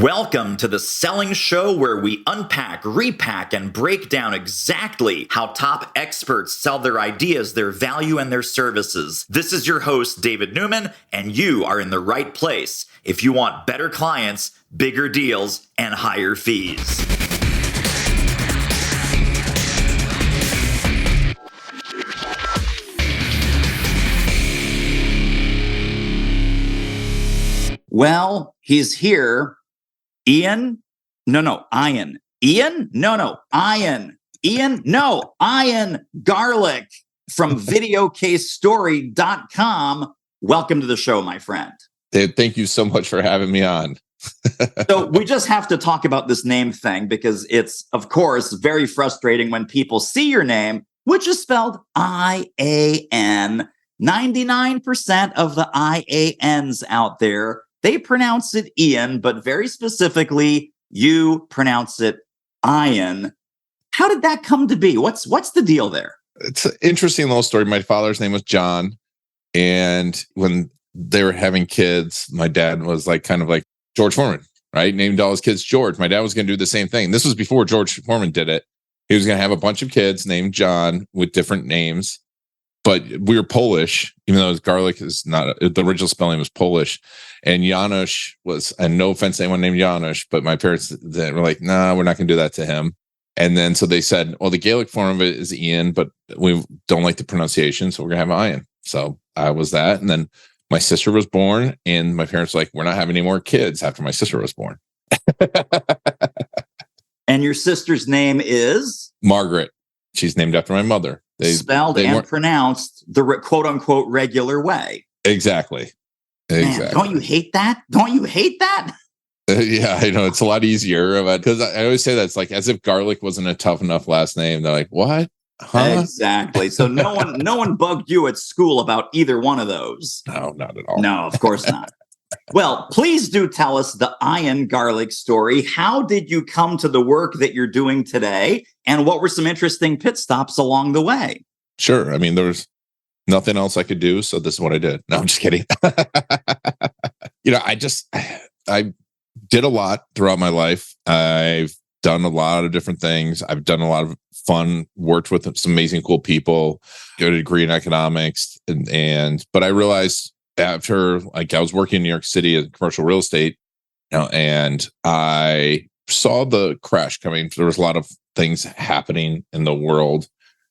Welcome to the Selling Show, where we unpack, repack, and break down exactly how top experts sell their ideas, their value, and their services. This is your host, David Newman, and you are in the right place if you want better clients, bigger deals, and higher fees. Well, he's here. Ian? No, Ian. Ian? No, Ian. Ian? No, Ian Garlic from videocasestory.com. Welcome to the show, my friend. Dave, thank you so much for having me on. So we just have to talk about this name thing because it's, of course, very frustrating when people see your name, which is spelled I-A-N. 99% of the I-A-Ns out there, they pronounce it Ian, but very specifically, you pronounce it Ian. How did that come to be? What's the deal there? It's an interesting little story. My father's name was John, and when they were having kids, my dad was kind of like George Foreman, right? Named all his kids George. My dad was going to do the same thing. This was before George Foreman did it. He was going to have a bunch of kids named John with different names. But we were Polish, even though garlic is not, the original spelling was Polish. And Janusz was, and no offense to anyone named Janusz, but my parents were like, nah, we're not going to do that to him. And then so they said, well, the Gaelic form of it is Ian, but we don't like the pronunciation, so we're going to have Ian. So I was that. And then my sister was born, and my parents were like, we're not having any more kids after my sister was born. And your sister's name is? Margaret. She's named after my mother. Spelled and pronounced the quote unquote regular way. Exactly. Man, don't you hate that? Yeah, I know. It's a lot easier because I always say that it's like as if garlic wasn't a tough enough last name. They're like, what? Huh? Exactly. So no one bugged you at school about either one of those. No, not at all. No, of course not. Well, please do tell us the Ian Garlic story. How did you come to the work that you're doing today? And what were some interesting pit stops along the way? Sure. I mean, there was nothing else I could do, so this is what I did. No, I'm just kidding. I did a lot throughout my life. I've done a lot of different things. I've done a lot of fun, worked with some amazing, cool people, got a degree in economics. But I realized after, I was working in New York City in commercial real estate, and I saw the crash coming. There was a lot of things happening in the world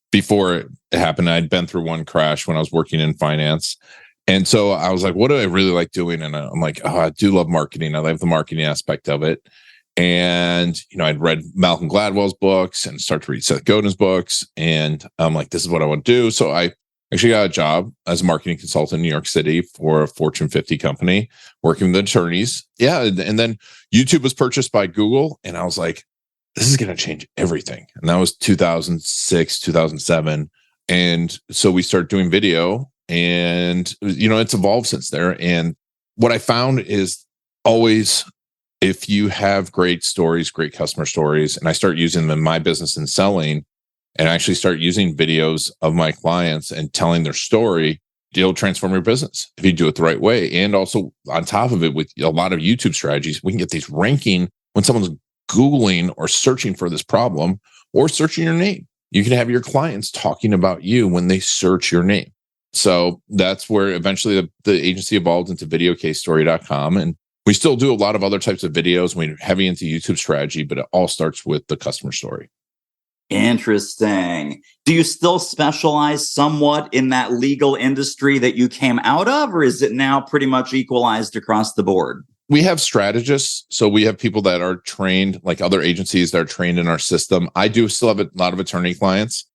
before it happened. I'd been through one crash when I was working in finance. And so I was like, what do I really like doing? And I'm like, oh, I do love marketing. I love the marketing aspect of it. And, I'd read Malcolm Gladwell's books and start to read Seth Godin's books. And I'm like, this is what I want to do. So I actually got a job as a marketing consultant in New York City for a Fortune 50 company, working with attorneys. Yeah. And then YouTube was purchased by Google. And I was like, this is going to change everything. And that was 2006, 2007. And so we started doing video, and, it's evolved since there. And what I found is always, if you have great stories, great customer stories, and I start using them in my business and selling, and actually start using videos of my clients and telling their story, it'll transform your business if you do it the right way. And also on top of it, with a lot of YouTube strategies, we can get these ranking when someone's Googling or searching for this problem or searching your name. You can have your clients talking about you when they search your name. So that's where eventually the agency evolved into videocasestory.com. And we still do a lot of other types of videos. We're heavy into YouTube strategy, but it all starts with the customer story. Interesting. Do you still specialize somewhat in that legal industry that you came out of, or is it now pretty much equalized across the board? We have strategists. So we have people that are trained, like other agencies that are trained in our system. I do still have a lot of attorney clients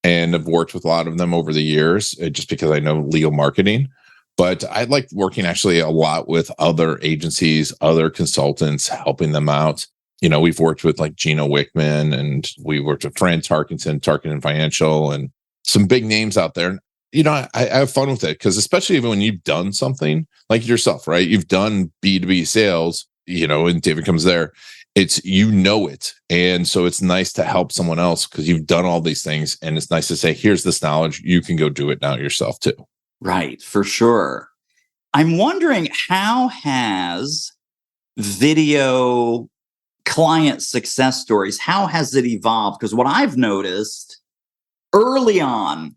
and have worked with a lot of them over the years, just because I know legal marketing. But I like working actually a lot with other agencies, other consultants, helping them out. We've worked with like Gino Wickman, and we worked with Fran Tarkenton Financial, and some big names out there. I have fun with it because especially when you've done something like yourself, right? You've done B2B sales, and David comes there. It's, it. And so it's nice to help someone else because you've done all these things. And it's nice to say, here's this knowledge. You can go do it now yourself too. Right. For sure. I'm wondering, how has video client success stories, how has it evolved? Because what I've noticed early on,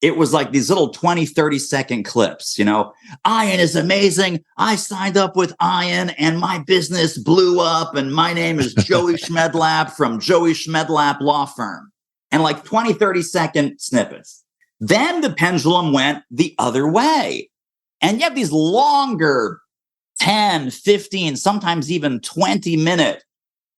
it was like these little 20, 30-second clips, Ian is amazing. I signed up with Ian and my business blew up. And my name is Joey Schmedlap from Joey Schmedlap Law Firm. And like 20, 30-second snippets. Then the pendulum went the other way. And you have these longer 10, 15, sometimes even 20-minute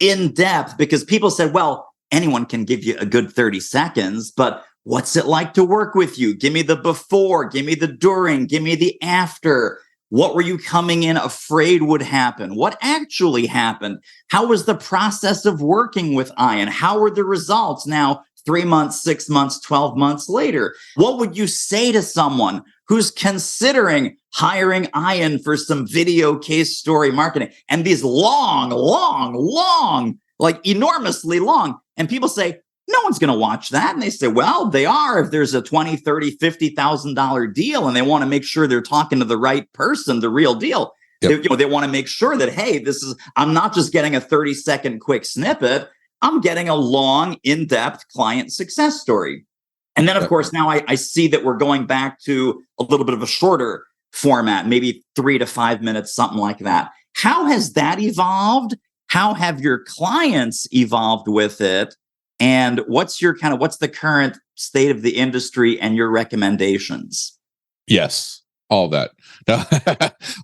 in-depth, because people said, well, anyone can give you a good 30 seconds, but what's it like to work with you? Give me the before, give me the during, give me the after. What were you coming in afraid would happen? What actually happened? How was the process of working with Ian? How were the results now 3 months, 6 months, 12 months later? What would you say to someone who's considering hiring Ian for some video case story marketing? And these long, like enormously long. And people say, no one's going to watch that. And they say, well, they are if there's a $20, $30, $50,000 deal and they want to make sure they're talking to the right person, the real deal. Yep. They want to make sure that, hey, I'm not just getting a 30-second quick snippet. I'm getting a long, in-depth client success story. And then, of course, now I see that we're going back to a little bit of a shorter format, maybe 3 to 5 minutes, something like that. How has that evolved? How have your clients evolved with it? And what's the current state of the industry and your recommendations? Yes, all that. No,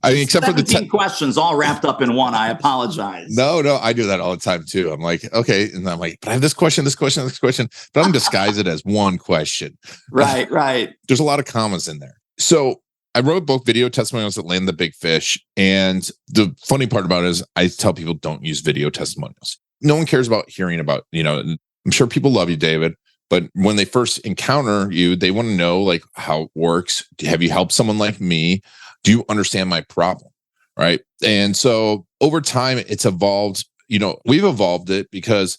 I mean, except for the questions all wrapped up in one. I apologize. No, I do that all the time too. I'm like, okay, and I'm like, but I have this question, but I'm disguise it as one question. Right. There's a lot of commas in there. So I wrote a book, Video Testimonials That Land the Big Fish. And the funny part about it is I tell people don't use video testimonials. No one cares about hearing about, I'm sure people love you, David, but when they first encounter you, they want to know like how it works. Have you helped someone like me? Do you understand my problem? Right. And so over time, it's evolved. We've evolved it because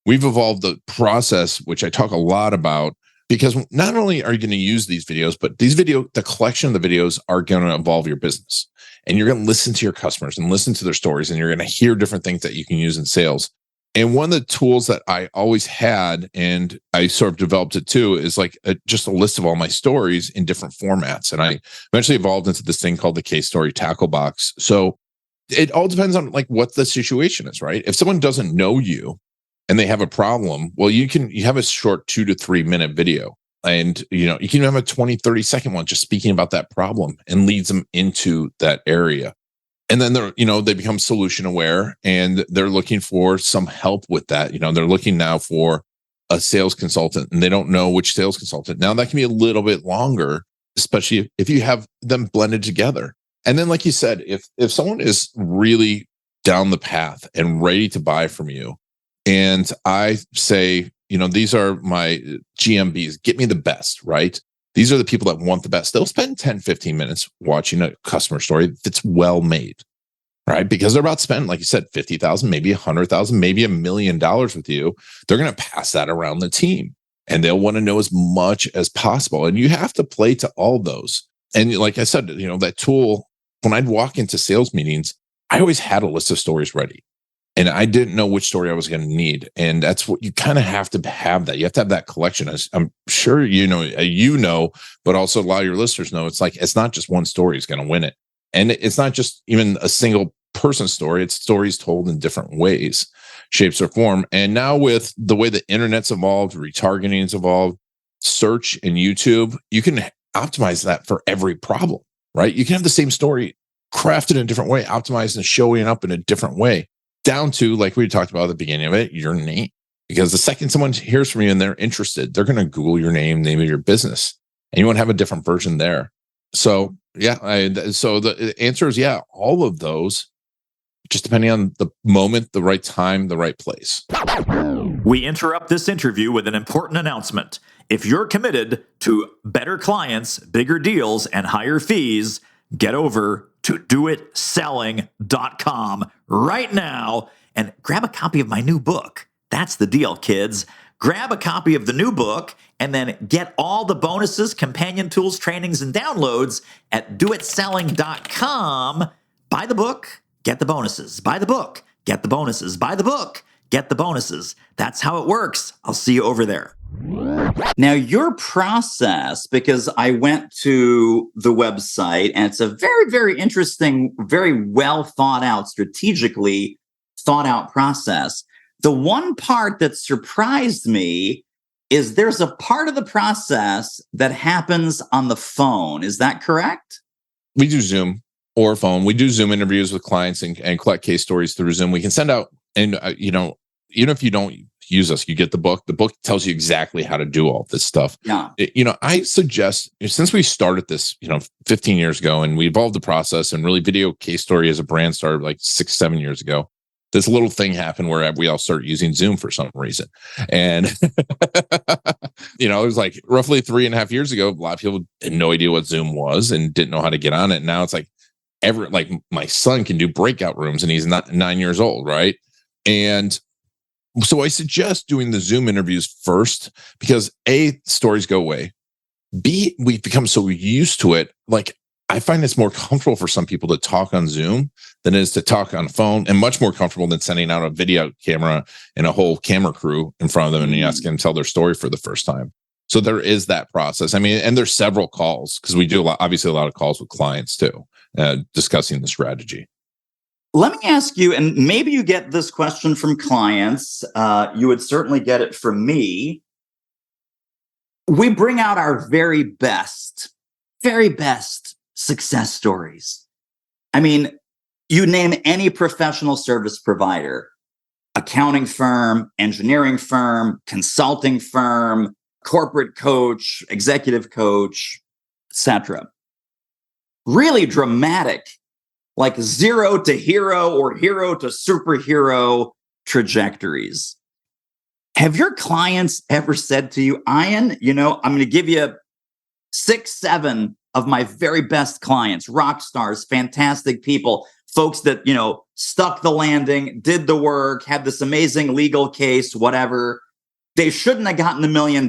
we've evolved the process, which I talk a lot about, because not only are you going to use these videos, but the collection of the videos are going to evolve your business. And you're going to listen to your customers and listen to their stories, and you're going to hear different things that you can use in sales. And one of the tools that I always had, and I sort of developed it too, is like just a list of all my stories in different formats. And I eventually evolved into this thing called the case story tackle box. So it all depends on like what the situation is, right? If someone doesn't know you and they have a problem, well, you have a short 2 to 3 minute video. And, you can have a 20, 30-second one just speaking about that problem and leads them into that area. And then they become solution aware and they're looking for some help with that. They're looking now for a sales consultant and they don't know which sales consultant. Now that can be a little bit longer, especially if you have them blended together. And then, like you said, if someone is really down the path and ready to buy from you, and I say, these are my GMBs, get me the best, right? These are the people that want the best. They'll spend 10, 15 minutes watching a customer story that's well made, right? Because they're about to spend, like you said, $50,000, maybe $100,000, maybe $1 million with you. They're going to pass that around the team and they'll want to know as much as possible. And you have to play to all those. And like I said, that tool, when I'd walk into sales meetings, I always had a list of stories ready. And I didn't know which story I was going to need. And that's what you kind of have to have that. You have to have that collection. I'm sure but also a lot of your listeners know it's not just one story is going to win it. And it's not just even a single person story. It's stories told in different ways, shapes, or form. And now with the way the internet's evolved, retargeting's evolved, search and YouTube, you can optimize that for every problem, right? You can have the same story crafted in a different way, optimized and showing up in a different way. Down to, like we talked about at the beginning of it, your name. Because the second someone hears from you and they're interested, they're going to Google your name of your business, and you want to have a different version there. So, so the answer is, all of those, just depending on the moment, the right time, the right place. We interrupt this interview with an important announcement. If you're committed to better clients, bigger deals, and higher fees, get over to doitselling.com right now and grab a copy of my new book. That's the deal, kids. Grab a copy of the new book and then get all the bonuses, companion tools, trainings, and downloads at doitselling.com. Buy the book, get the bonuses. Buy the book, get the bonuses. Buy the book, get the bonuses. That's how it works. I'll see you over there. Now, your process, because I went to the website and it's a very, very interesting, very well thought out, strategically thought out process. The one part that surprised me is there's a part of the process that happens on the phone. Is that correct? We do Zoom or phone. We do Zoom interviews with clients and collect case stories through Zoom. We can send out, and even if you don't use us, you get the book. The book tells you exactly how to do all this stuff. Yeah. I suggest, since we started this, 15 years ago, and we evolved the process, and really Video Case Story as a brand started like 6-7 years ago. This little thing happened where we all started using Zoom for some reason. And, it was like roughly 3.5 years ago, a lot of people had no idea what Zoom was and didn't know how to get on it. Now it's like my son can do breakout rooms and he's not 9 years old. Right. And so I suggest doing the Zoom interviews first because A, stories go away. B, we've become so used to it. Like, I find it's more comfortable for some people to talk on Zoom than it is to talk on phone, and much more comfortable than sending out a video camera and a whole camera crew in front of them and you ask them to tell their story for the first time. So there is that process. I mean, and there's several calls because we do obviously a lot of calls with clients too, discussing the strategy. Let me ask you, and maybe you get this question from clients. You would certainly get it from me. We bring out our very best success stories. I mean, you name any professional service provider, accounting firm, engineering firm, consulting firm, corporate coach, executive coach, etc. Really dramatic, like 0 to hero or hero to superhero trajectories. Have your clients ever said to you, Ian, I'm going to give you 6-7 of my very best clients, rock stars, fantastic people, folks that, stuck the landing, did the work, had this amazing legal case, whatever. They shouldn't have gotten $1 million,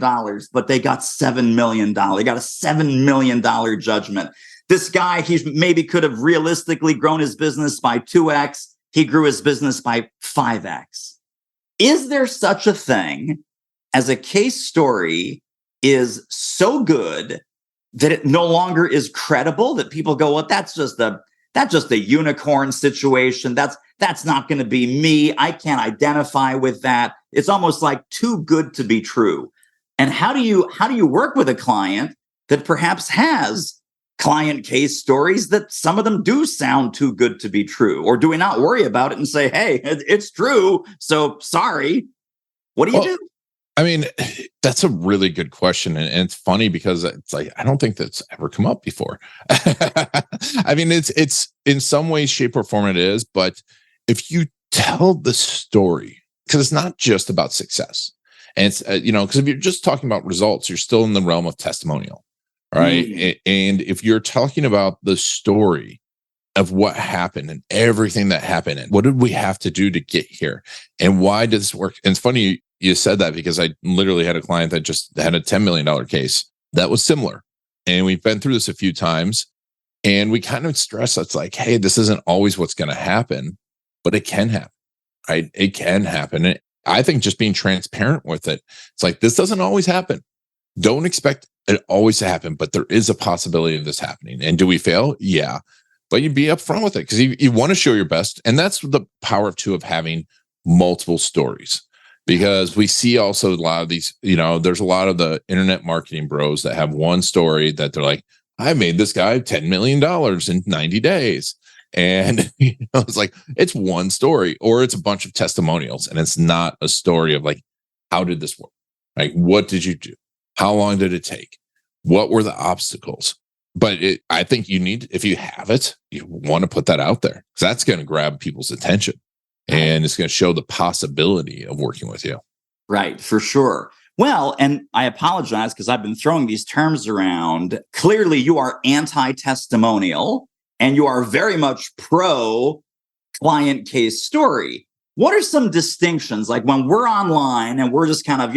but they got $7 million. They got a $7 million judgment. This guy, he maybe could have realistically grown his business by 2x. He grew his business by 5x. Is there such a thing as a case story is so good that it no longer is credible, that people go, well, that's just a unicorn situation. That's not going to be me. I can't identify with that. It's almost like too good to be true. And how do you work with a client that perhaps has client case stories that some of them do sound too good to be true? Or do we not worry about it and say, hey, it's true, so sorry? What do you do? I mean, that's a really good question. And it's funny because it's like, I don't think that's ever come up before. I mean, it's in some way, shape, or form it is. But if you tell the story, because it's not just about success. And it's, because if you're just talking about results, you're still in the realm of testimonial, right? Mm-hmm. And if you're talking about the story of what happened and everything that happened and what did we have to do to get here and why did this work? And it's funny you said that because I literally had a client that just had a $10 million case that was similar. And we've been through this a few times and we kind of stress it's like, hey, this isn't always what's going to happen, but it can happen, right? It can happen. And I think just being transparent with it, it's like, this doesn't always happen. Don't expect it always to happen, but there is a possibility of this happening. And do we fail? Yeah. But you be upfront with it because you want to show your best. And that's the power of having multiple stories. Because we see also a lot of these, there's a lot of the internet marketing bros that have one story that they're like, I made this guy $10 million in 90 days. And it's like, it's one story or it's a bunch of testimonials. And it's not a story of like, how did this work? Like, what did you do? How long did it take? What were the obstacles? But I think if you have it, you want to put that out there because that's going to grab people's attention. And it's going to show the possibility of working with you. Right, for sure. Well, and I apologize because I've been throwing these terms around. Clearly, you are anti-testimonial and you are very much pro client case story. What are some distinctions? Like when we're online and we're just kind of,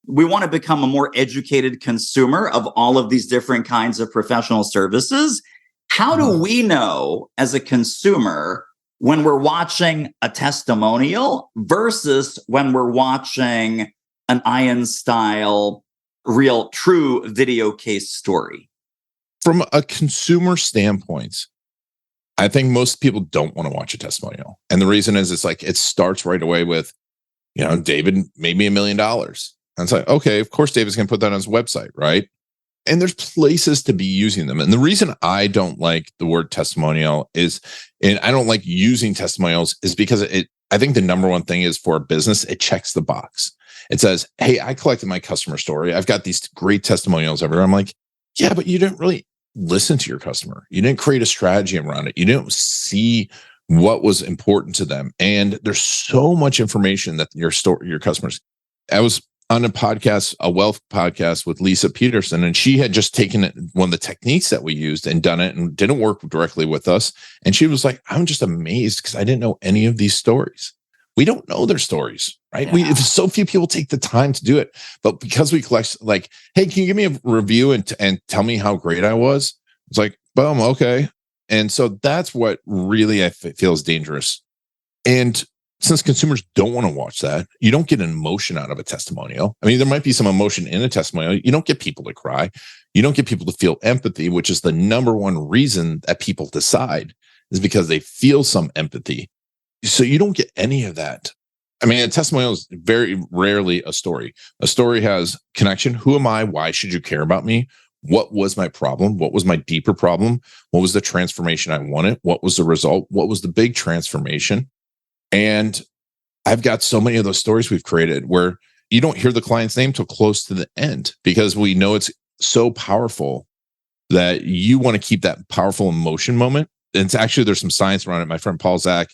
we want to become a more educated consumer of all of these different kinds of professional services. How do we know as a consumer when we're watching a testimonial versus when we're watching an Ian style, real, true video case story? From a consumer standpoint, I think most people don't want to watch a testimonial. And the reason is it's like it starts right away with, David made me $1 million. And it's like, okay, of course David's going to put that on his website, right? And there's places to be using them. And the reason I don't like the word testimonial and I don't like using testimonials is because I think the number one thing is for a business, it checks the box. It says, hey, I collected my customer story. I've got these great testimonials everywhere. I'm like, yeah, but you didn't really listen to your customer. You didn't create a strategy around it. You didn't see what was important to them. And there's so much information that your customers. I was on a wealth podcast with Lisa Peterson, and she had just taken one of the techniques that we used and done it and didn't work directly with us. And she was like, I'm just amazed because I didn't know any of these stories. We don't know their stories, right? Yeah. If so few people take the time to do it, but because we collect, like, hey, can you give me a review and tell me how great I was? It's like, boom, okay. And so that's what really I feel is dangerous. And since consumers don't want to watch that, you don't get an emotion out of a testimonial. I mean, there might be some emotion in a testimonial. You don't get people to cry. You don't get people to feel empathy, which is the number one reason that people decide, is because they feel some empathy. So you don't get any of that. I mean, a testimonial is very rarely a story. A story has connection. Who am I? Why should you care about me? What was my problem? What was my deeper problem? What was the transformation I wanted? What was the result? What was the big transformation? And I've got so many of those stories we've created where you don't hear the client's name till close to the end because we know it's so powerful that you want to keep that powerful emotion moment. And it's actually, there's some science around it. My friend Paul Zach,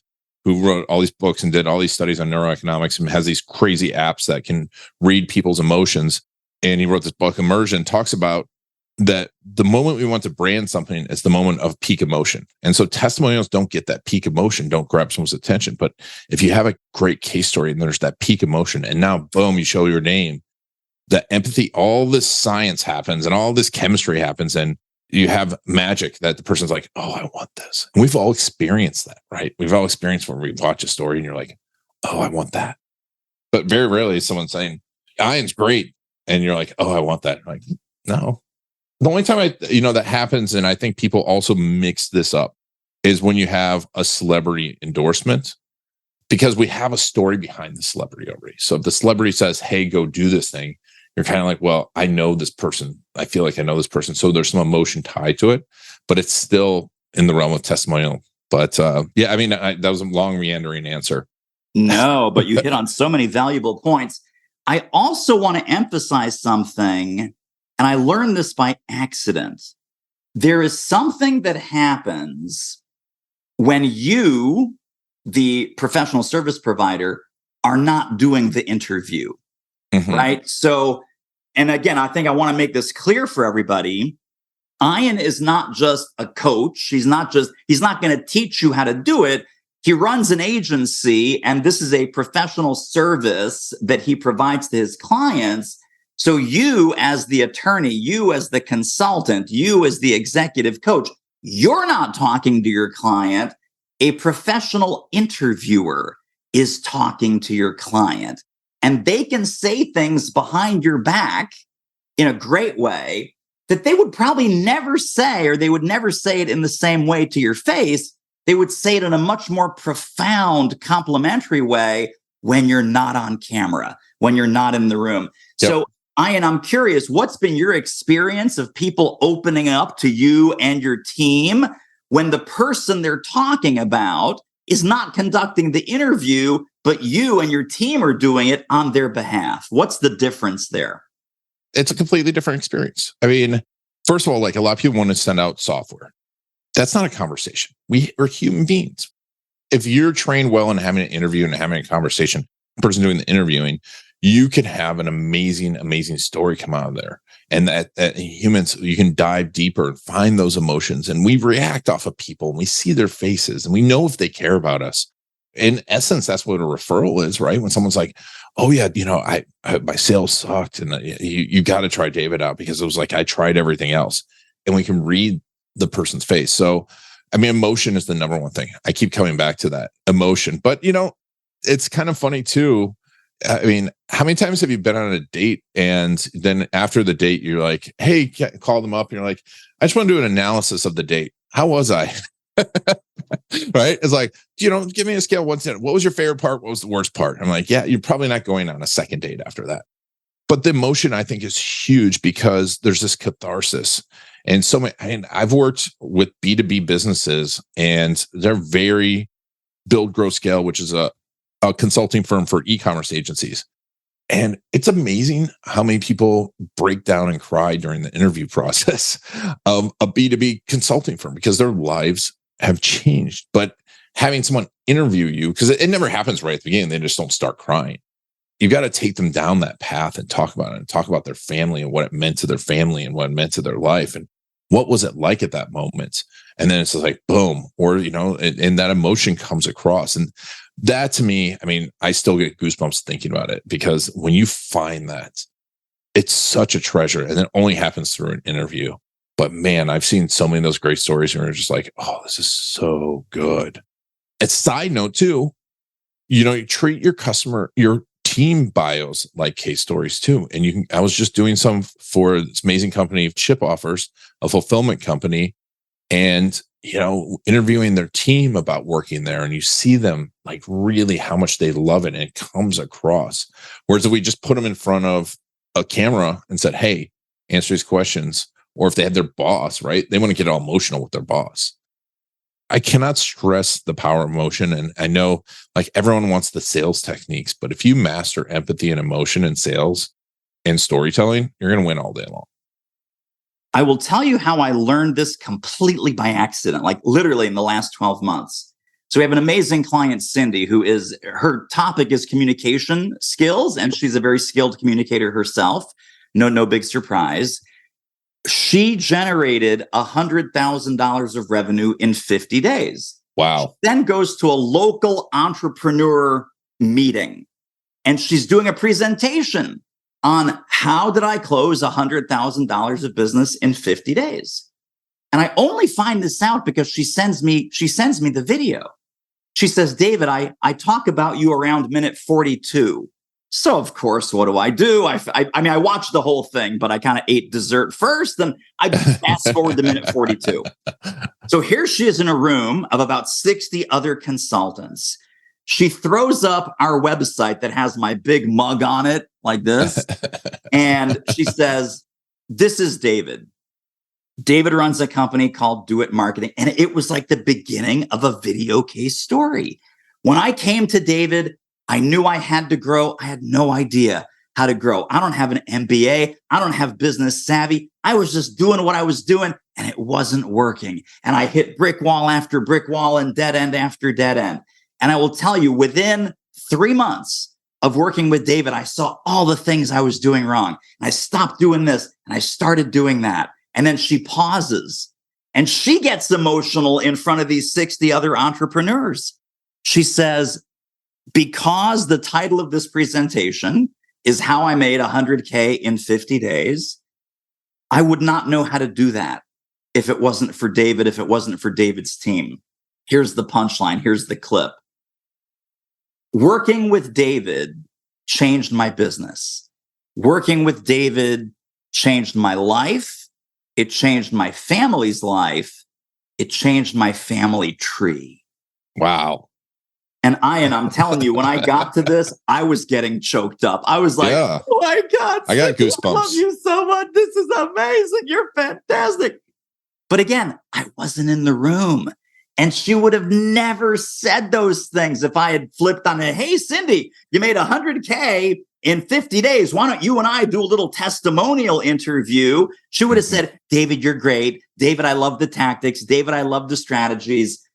who wrote all these books and did all these studies on neuroeconomics and has these crazy apps that can read people's emotions. And he wrote this book, Immersion, talks about that the moment we want to brand something is the moment of peak emotion. And so testimonials don't get that peak emotion, don't grab someone's attention. But if you have a great case story and there's that peak emotion and now, boom, you show your name, that empathy, all this science happens and all this chemistry happens. And you have magic that the person's like, oh, I want this. And we've all experienced that, right? We've all experienced when we watch a story and you're like, oh, I want that. But very rarely is someone saying, Ian's great. And you're like, oh, I want that. I'm like, no. The only time that happens, and I think people also mix this up, is when you have a celebrity endorsement, because we have a story behind the celebrity already. So if the celebrity says, hey, go do this thing, you're kind of like, well, I know this person. I feel like I know this person. So there's some emotion tied to it, but it's still in the realm of testimonial. But yeah, I mean, that was a long meandering answer. No, but you hit on so many valuable points. I also want to emphasize something, and I learned this by accident. There is something that happens when you, the professional service provider, are not doing the interview, right? So, and again, I think I want to make this clear for everybody. Ian is not just a coach. He's not going to teach you how to do it. He runs an agency, and this is a professional service that he provides to his clients. So you as the attorney, you as the consultant, you as the executive coach, you're not talking to your client. A professional interviewer is talking to your client, and they can say things behind your back in a great way that they would probably never say, or they would never say it in the same way to your face. They would say it in a much more profound, complimentary way when you're not on camera, when you're not in the room. Yep. So, Ian, I'm curious, what's been your experience of people opening up to you and your team when the person they're talking about is not conducting the interview, but you and your team are doing it on their behalf? What's the difference there? It's a completely different experience. I mean, first of all, like a lot of people want to send out software. That's not a conversation. We are human beings. If you're trained well in having an interview and having a conversation, the person doing the interviewing, you can have an amazing, amazing story come out of there. And that humans, you can dive deeper and find those emotions. And we react off of people and we see their faces and we know if they care about us. In essence, that's what a referral is, right? When someone's like, oh yeah, I my sales sucked and you got to try David out because it was like, I tried everything else. And we can read the person's face. So I mean, emotion is the number one thing. I keep coming back to that emotion. But, it's kind of funny too. I mean, how many times have you been on a date and then after the date, you're like, hey, call them up. And you're like, I just want to do an analysis of the date. How was I? Right? It's like, give me a scale 1 to 10. What was your favorite part? What was the worst part? I'm like, yeah, you're probably not going on a second date after that. But the emotion, I think, is huge because there's this catharsis. And I've worked with B2B businesses, and they're very Build, Grow, Scale, which is a consulting firm for e-commerce agencies. And it's amazing how many people break down and cry during the interview process of a B2B consulting firm because their lives have changed. But having someone interview you, because it never happens right at the beginning, they just don't start crying. You've got to take them down that path and talk about it and talk about their family and what it meant to their family and what it meant to their life and what was it like at that moment. And then it's like, boom, or, and that emotion comes across. And that to me, I mean, I still get goosebumps thinking about it because when you find that, it's such a treasure and it only happens through an interview. But man, I've seen so many of those great stories where you're just like, oh, this is so good. A side note too, you treat your team bios like case stories too. And I was just doing some for this amazing company of Chip Offers, a fulfillment company, and, interviewing their team about working there. And you see them like really how much they love it. And it comes across. Whereas if we just put them in front of a camera and said, hey, answer these questions. Or if they had their boss, right? They want to get all emotional with their boss. I cannot stress the power of emotion. And I know like everyone wants the sales techniques, but if you master empathy and emotion in sales and storytelling, you're going to win all day long. I will tell you how I learned this completely by accident, like literally in the last 12 months. So we have an amazing client, Cindy, her topic is communication skills, and she's a very skilled communicator herself. No big surprise. She generated $100,000 of revenue in 50 days. Wow. She then goes to a local entrepreneur meeting, and she's doing a presentation on how did I close $100,000 of business in 50 days. And I only find this out because she sends me the video. She says, David, I talk about you around minute 42. So of course, what do? I watched the whole thing, but I kind of ate dessert first, and I just fast forward to minute 42. So here she is in a room of about 60 other consultants. She throws up our website that has my big mug on it like this. And she says, this is David. David runs a company called Do It Marketing. And it was like the beginning of a video case story. When I came to David, I knew I had to grow. I had no idea how to grow. I don't have an MBA. I don't have business savvy. I was just doing what I was doing and it wasn't working. And I hit brick wall after brick wall and dead end after dead end. And I will tell you, within 3 months of working with David, I saw all the things I was doing wrong. And I stopped doing this and I started doing that. And then she pauses and she gets emotional in front of these 60 other entrepreneurs. She says, because the title of this presentation is how I made 100K in 50 days, I would not know how to do that if it wasn't for David, if it wasn't for David's team. Here's the punchline. Here's the clip. Working with David changed my business. Working with David changed my life. It changed my family's life. It changed my family tree. Wow. And I'm telling you, when I got to this, I was getting choked up. I was like, yeah. Oh my God, I got goosebumps. I love you so much. This is amazing. You're fantastic. But again, I wasn't in the room. And she would have never said those things if I had flipped on it. Hey, Cindy, you made 100K in 50 days. Why don't you and I do a little testimonial interview? She would have said, David, you're great. David, I love the tactics. David, I love the strategies.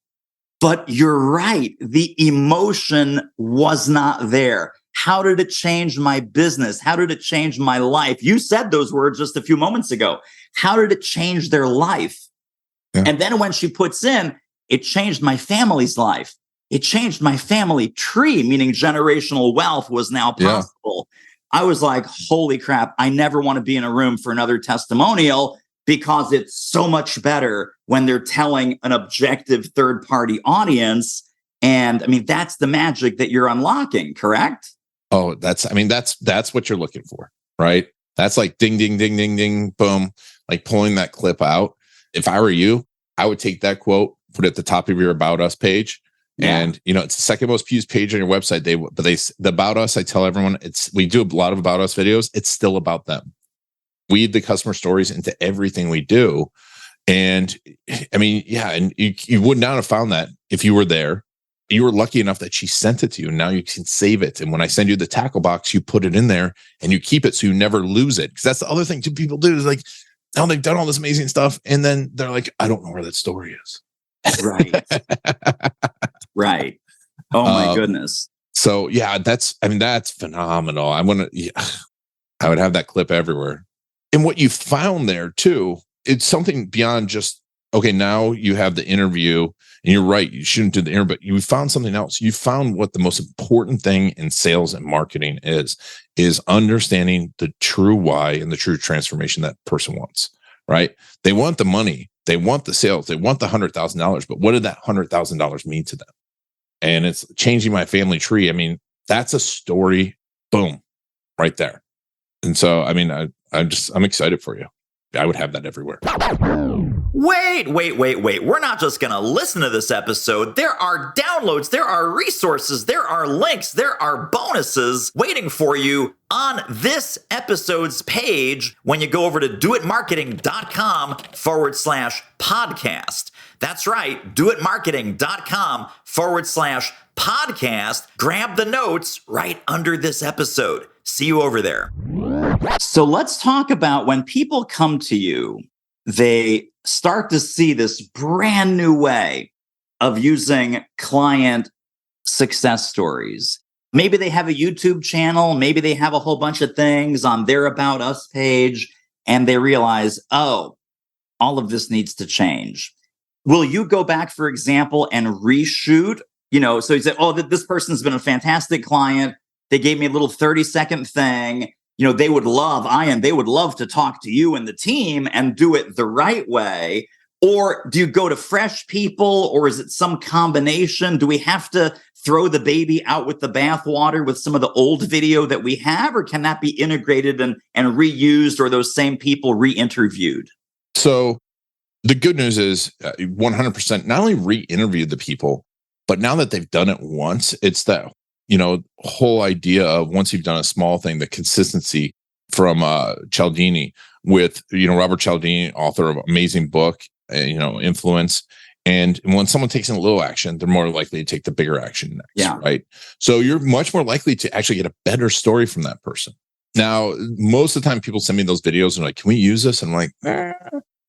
But you're right. The emotion was not there. How did it change my business? How did it change my life? You said those words just a few moments ago. How did it change their life? Yeah. And then when she puts in, it changed my family's life. It changed my family tree, meaning generational wealth was now possible. Yeah. I was like, holy crap, I never want to be in a room for another testimonial because it's so much better when they're telling an objective third-party audience. And I mean, that's the magic that you're unlocking, correct? Oh, that's what you're looking for, right? That's like ding, ding, ding, ding, ding, boom, like pulling that clip out. If I were you, I would take that quote, put it at the top of your About Us page. Yeah. And it's the second most used page on your website. The About Us, I tell everyone, we do a lot of About Us videos. It's still about them. Weave the customer stories into everything we do. And I mean, yeah, and you would not have found that if you were there. You were lucky enough that she sent it to you. And now you can save it. And when I send you the tackle box, you put it in there and you keep it so you never lose it. Because that's the other thing too people do is like, oh, they've done all this amazing stuff. And then they're like, I don't know where that story is. Right. Right. Oh my goodness. So yeah, that's phenomenal. I would have that clip everywhere. And what you found there too, it's something beyond just, okay, now you have the interview and you're right, you shouldn't do the interview, but you found something else. You found what the most important thing in sales and marketing is understanding the true why and the true transformation that person wants, right? They want the money, they want the sales, they want the $100,000, but what did that $100,000 mean to them? And it's changing my family tree. I mean, that's a story, boom, right there. And so, I mean, I'm excited for you. I would have that everywhere. Wait. We're not just going to listen to this episode. There are downloads, there are resources, there are links, there are bonuses waiting for you on this episode's page when you go over to doitmarketing.com/podcast. That's right, doitmarketing.com/podcast. Grab the notes right under this episode. See you over there. So let's talk about when people come to you, they start to see this brand new way of using client success stories. Maybe they have a YouTube channel, maybe they have a whole bunch of things on their About Us page, and they realize, oh, all of this needs to change. Will you go back, for example, and reshoot? So you say, oh, this person's been a fantastic client. They gave me a little 30-second thing. They would love to talk to you and the team and do it the right way. Or do you go to fresh people, or is it some combination? Do we have to throw the baby out with the bathwater with some of the old video that we have, or can that be integrated and reused, or those same people re-interviewed? So the good news is 100% not only re-interviewed the people, but now that they've done it once, it's that whole idea of once you've done a small thing, the consistency from Cialdini with, Robert Cialdini, author of amazing book, Influence. And when someone takes in a little action, they're more likely to take the bigger action next, yeah. Right? So you're much more likely to actually get a better story from that person. Now, most of the time people send me those videos and like, can we use this? And I'm like,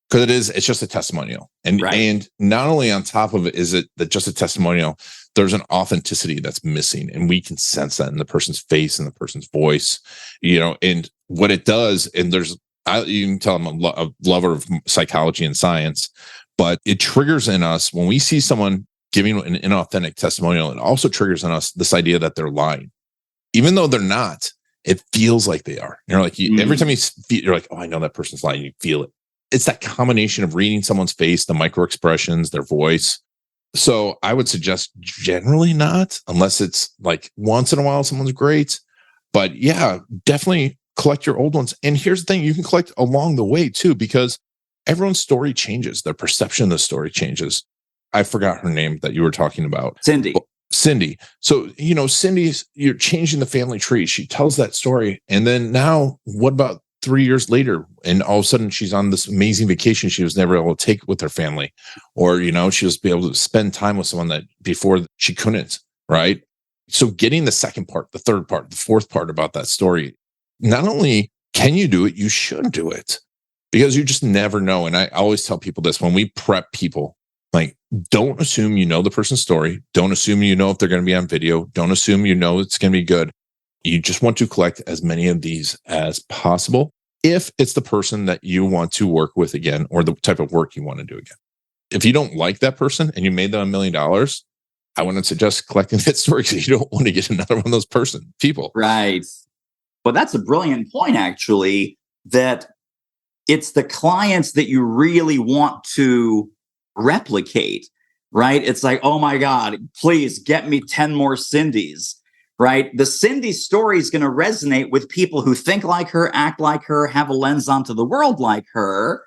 because it's just a testimonial. And right. And not only on top of it is it that just a testimonial, there's an authenticity that's missing, and we can sense that in the person's face and the person's voice, and what it does. And you can tell I'm a lover of psychology and science, but it triggers in us when we see someone giving an inauthentic testimonial. It also triggers in us this idea that they're lying, even though they're not. It feels like they are. You're like, every time you're like, oh, I know that person's lying. You feel it. It's that combination of reading someone's face, the micro expressions, their voice. So I would suggest generally not, unless it's like once in a while someone's great. But yeah, definitely collect your old ones. And here's the thing, you can collect along the way too, because everyone's story changes. Their perception of the story changes. I forgot her name that you were talking about. Cindy. So, you're changing the family tree. She tells that story. And then now what about 3 years later, and all of a sudden she's on this amazing vacation she was never able to take with her family, or she was able to spend time with someone that before she couldn't, right? So getting the second part, the third part, the fourth part about that story, not only can you do it, you should do it, because you just never know. And I always tell people this when we prep people, like, don't assume you know the person's story. Don't assume you know if they're going to be on video. Don't assume it's going to be good. You just want to collect as many of these as possible if it's the person that you want to work with again, or the type of work you want to do again. If you don't like that person and you made them $1 million, I wouldn't suggest collecting that story, because you don't want to get another one of those people. Right. Well, that's a brilliant point, actually, that it's the clients that you really want to replicate, right? It's like, oh my God, please get me 10 more Cindys, right? The Cindy story is going to resonate with people who think like her, act like her, have a lens onto the world like her.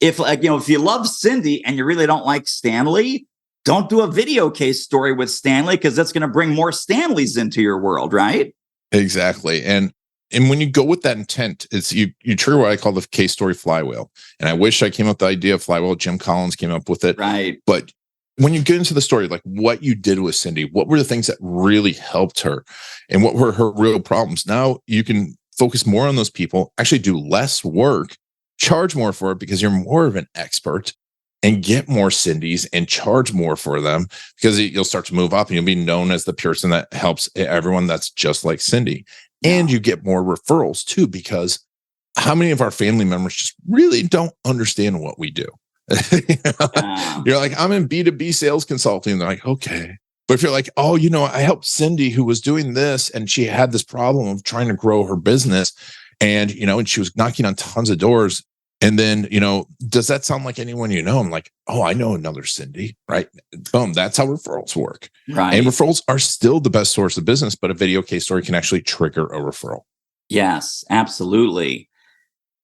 If if you love Cindy and you really don't like Stanley, don't do a video case story with Stanley, because that's going to bring more Stanleys into your world, right? Exactly. And when you go with that intent, it's you trigger what I call the case story flywheel. And I wish I came up with the idea of flywheel. Jim Collins came up with it. Right. But when you get into the story, like what you did with Cindy, what were the things that really helped her and what were her real problems? Now you can focus more on those people, actually do less work, charge more for it because you're more of an expert, and get more Cindys and charge more for them, because you'll start to move up and you'll be known as the person that helps everyone that's just like Cindy. And you get more referrals too, because how many of our family members just really don't understand what we do? You're like, I'm in B2B sales consulting. And they're like, okay. But if you're like, oh, I helped Cindy who was doing this and she had this problem of trying to grow her business, and, and she was knocking on tons of doors. And then, does that sound like anyone you know? I'm like, oh, I know another Cindy, right? Boom. That's how referrals work. Right. And referrals are still the best source of business, but a video case story can actually trigger a referral. Yes, absolutely.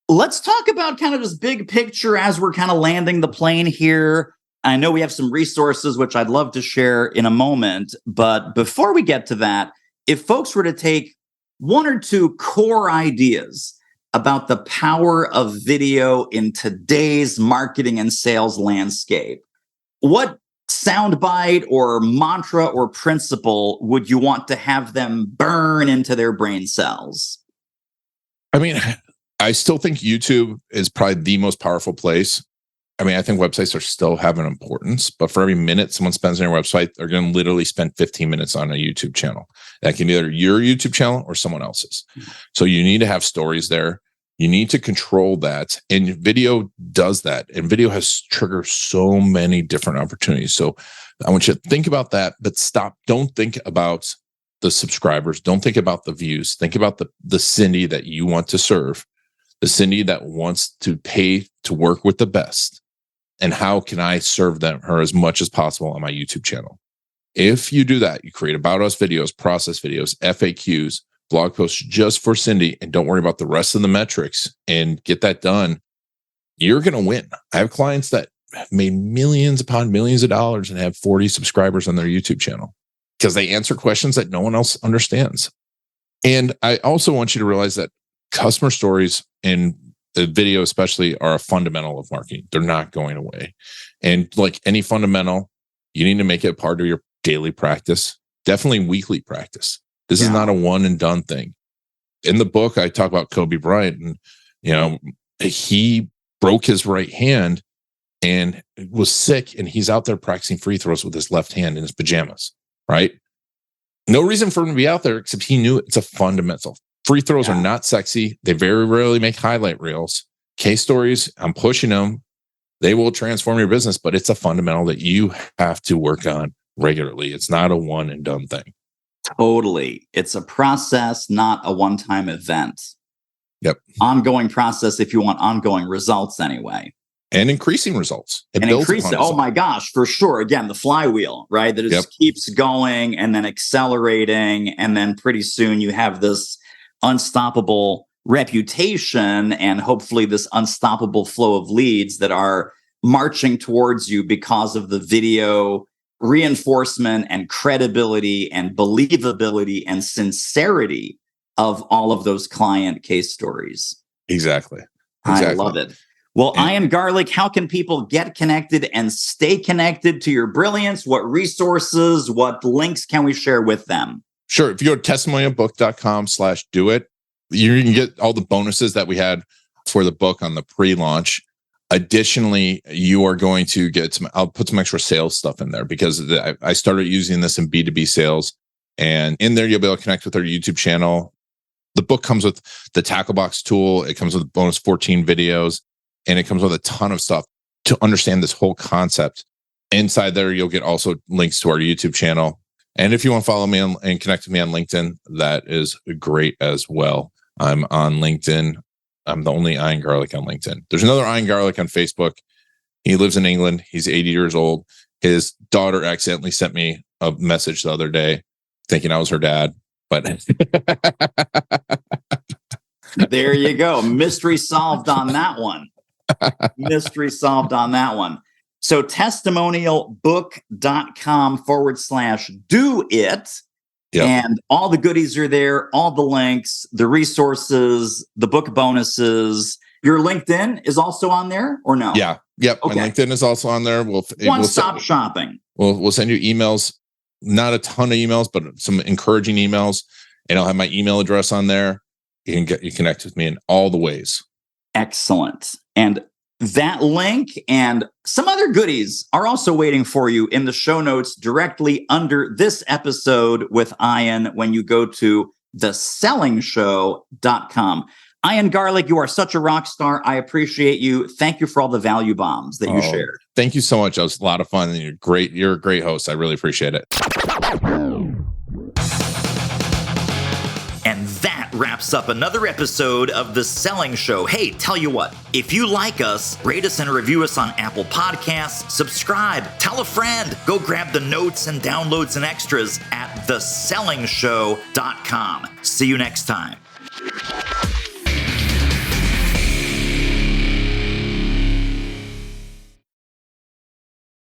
Let's talk about kind of this big picture as we're kind of landing the plane here. I know we have some resources, which I'd love to share in a moment. But before we get to that, if folks were to take one or two core ideas about the power of video in today's marketing and sales landscape, what soundbite or mantra or principle would you want to have them burn into their brain cells? I mean, I still think YouTube is probably the most powerful place. I mean, I think websites are still have an importance, but for every minute someone spends on your website, they're going to literally spend 15 minutes on a YouTube channel. That can be either your YouTube channel or someone else's. So you need to have stories there. You need to control that. And video does that. And video has triggered so many different opportunities. So I want you to think about that, but stop. Don't think about the subscribers. Don't think about the views. Think about the Cindy that you want to serve, the Cindy that wants to pay to work with the best. And how can I serve her as much as possible on my YouTube channel? If you do that, you create about us videos, process videos, FAQs, blog posts just for Cindy, and don't worry about the rest of the metrics and get that done, you're going to win. I have clients that have made millions upon millions of dollars and have 40 subscribers on their YouTube channel because they answer questions that no one else understands. And I also want you to realize that customer stories and the video especially are a fundamental of marketing. They're not going away. And like any fundamental, you need to make it a part of your daily practice, definitely weekly practice. This is not a one and done thing. In the book, I talk about Kobe Bryant, and he broke his right hand and was sick, and he's out there practicing free throws with his left hand in his pajamas, right? No reason for him to be out there except he knew it's a fundamental. Free throws are not sexy. They very rarely make highlight reels. Case stories, I'm pushing them. They will transform your business, but it's a fundamental that you have to work on regularly. It's not a one and done thing. Totally. It's a process, not a one-time event. Yep. Ongoing process if you want ongoing results anyway. And increasing results. Oh my gosh, for sure. Again, the flywheel, right? That it just keeps going and then accelerating. And then pretty soon you have this unstoppable reputation and hopefully this unstoppable flow of leads that are marching towards you because of the video reinforcement and credibility and believability and sincerity of all of those client case stories. Exactly. I love it. Well, I Am Garlic. How can people get connected and stay connected to your brilliance? What resources, what links can we share with them? Sure. If you go to testimonialbook.com/do-it, you can get all the bonuses that we had for the book on the pre-launch. Additionally, you are going to get I'll put some extra sales stuff in there because I started using this in B2B sales, and in there, you'll be able to connect with our YouTube channel. The book comes with the tackle box tool. It comes with bonus 14 videos, and it comes with a ton of stuff to understand this whole concept. Inside there, you'll get also links to our YouTube channel. And if you want to follow me and connect with me on LinkedIn, that is great as well. I'm on LinkedIn. I'm the only Iron Garlic on LinkedIn. There's another Iron Garlic on Facebook. He lives in England. He's 80 years old. His daughter accidentally sent me a message the other day thinking I was her dad, but there you go. Mystery solved on that one. Mystery solved on that one. So testimonialbook.com/do it. Yep. And all the goodies are there, all the links, the resources, the book bonuses. Your LinkedIn is also on there or no? Yeah. Yep. Okay. My LinkedIn is also on there. One-stop shopping. We'll send you emails, not a ton of emails, but some encouraging emails. And I'll have my email address on there. You connect with me in all the ways. Excellent. And that link and some other goodies are also waiting for you in the show notes directly under this episode with Ian when you go to thesellingshow.com. Ian Garlic, you are such a rock star. I appreciate you. Thank you for all the value bombs that you shared. Thank you so much. It was a lot of fun. And you're great. You're a great host. I really appreciate it. And that wraps up another episode of The Selling Show. Hey, tell you what, if you like us, rate us and review us on Apple Podcasts, subscribe, tell a friend, go grab the notes and downloads and extras at thesellingshow.com. See you next time.